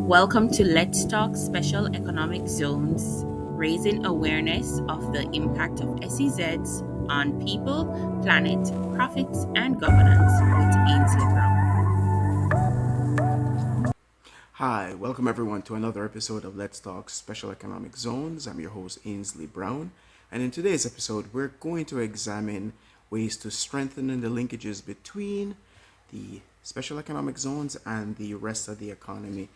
Welcome to Let's Talk Special Economic Zones, raising awareness of the impact of SEZs on people, planet, profits, and governance with Ainsley Brown. Hi, welcome everyone to another episode of Let's Talk Special Economic Zones. I'm your host, Ainsley Brown, and in today's episode, we're going to examine ways to strengthen the linkages between the special economic zones and the rest of the economy.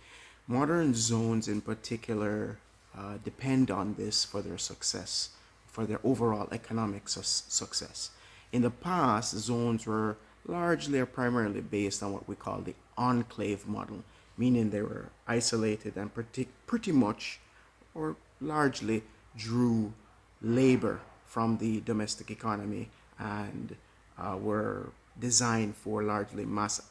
Modern zones, in particular, depend on this for their success, for their overall economic success. In the past, zones were largely or primarily based on what we call the enclave model, meaning they were isolated and pretty much or largely drew labor from the domestic economy and were designed for largely mass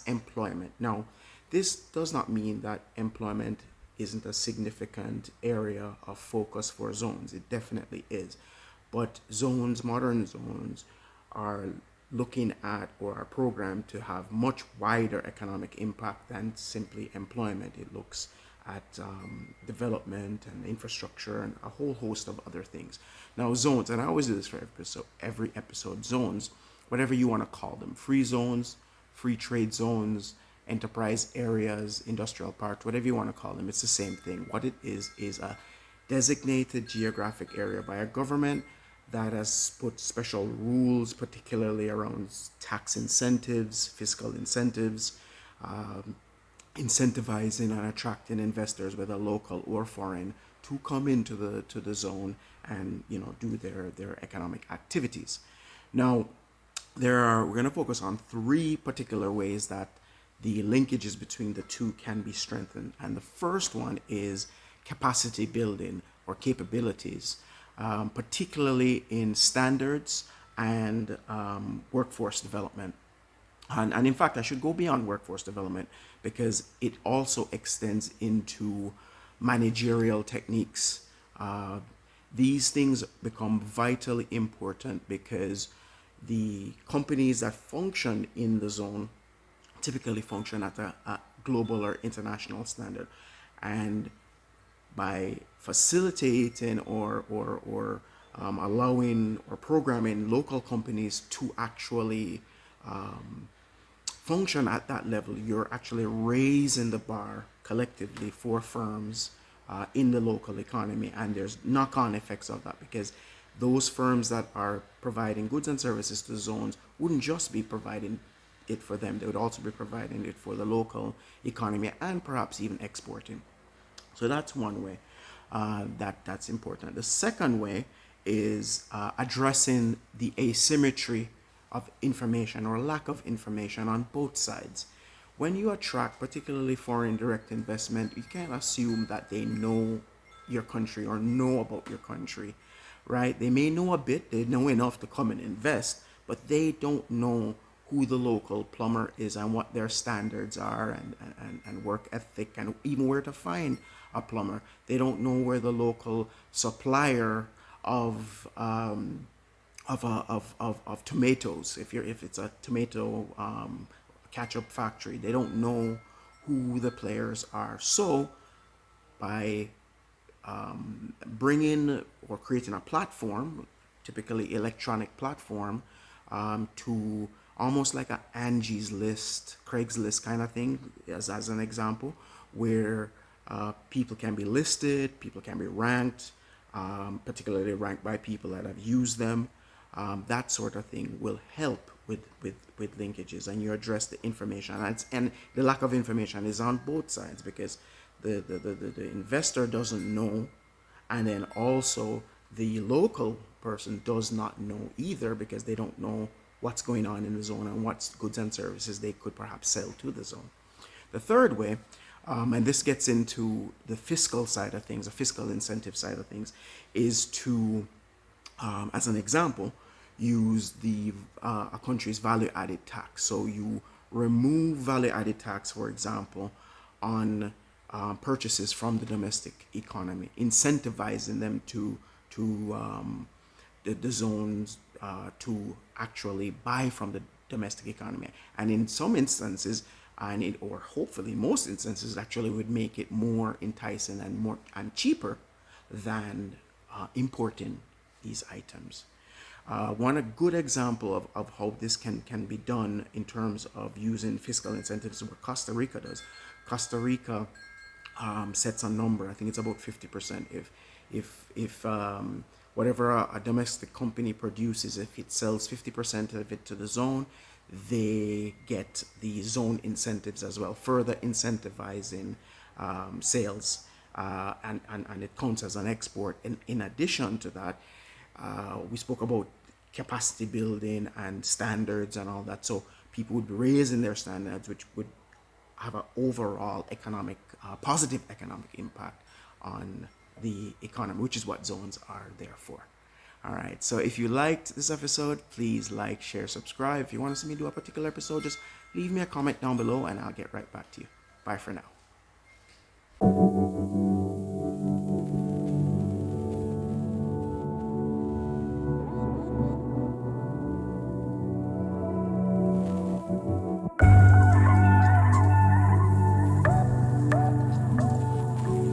employment. Now, this does not mean that employment isn't a significant area of focus for zones. It definitely is. But modern zones, are looking at or are programmed to have much wider economic impact than simply employment. It looks at development and infrastructure and a whole host of other things. Now, zones, and I always do this for every episode, zones, whatever you want to call them, free zones, free trade zones, enterprise areas, industrial parks, whatever you want to call them, it's the same thing. What it is a designated geographic area by a government that has put special rules, particularly around tax incentives, fiscal incentives, um, incentivizing and attracting investors, whether local or foreign, to come into the zone and do their economic activities. Now, we're going to focus on three particular ways that the linkages between the two can be strengthened. And the first one is capacity building or capabilities, particularly in standards and workforce development. And in fact, I should go beyond workforce development because it also extends into managerial techniques. These things become vitally important because the companies that function in the zone typically function at a global or international standard. And by facilitating or allowing or programming local companies to actually function at that level, you're actually raising the bar collectively for firms in the local economy. And there's knock-on effects of that because those firms that are providing goods and services to zones wouldn't just be providing it for them, they would also be providing it for the local economy and perhaps even exporting. So that's one way that's important. The second way is addressing the asymmetry of information or lack of information on both sides. When you attract particularly foreign direct investment, you can't assume that they know your country or know about your country, right? They may know a bit, they know enough to come and invest, but they don't know who the local plumber is and what their standards are and work ethic and even where to find a plumber. They don't know where the local supplier of tomatoes, if it's a tomato ketchup factory, they don't know who the players are. So by bringing or creating a platform, typically electronic platform, to almost like a Angie's List, Craigslist kind of thing, as an example, where people can be listed, people can be ranked, particularly ranked by people that have used them. That sort of thing will help with linkages, and you address the information. And the lack of information is on both sides because the investor doesn't know, and then also the local person does not know either because they don't know what's going on in the zone and what goods and services they could perhaps sell to the zone. The third way, and this gets into the fiscal side of things, the fiscal incentive side of things, is to, as an example, use a country's value-added tax. So you remove value-added tax, for example, on purchases from the domestic economy, incentivizing them the zones to actually buy from the domestic economy. And in some instances, and it, or hopefully most instances, actually would make it more enticing and more and cheaper than importing these items. One a good example of how this can be done in terms of using fiscal incentives is what Costa Rica does. Costa Rica sets a number. I think it's about 50%. If whatever a domestic company produces, if it sells 50% of it to the zone, they get the zone incentives as well, further incentivizing sales, and it counts as an export. And in addition to that, we spoke about capacity building and standards and all that. So people would be raising their standards, which would have an overall economic, positive economic impact on the economy, which is what zones are there for. All right. So if you liked this episode, please like, share, subscribe. If you want to see me do a particular episode, just leave me a comment down below and I'll get right back to you. Bye for now.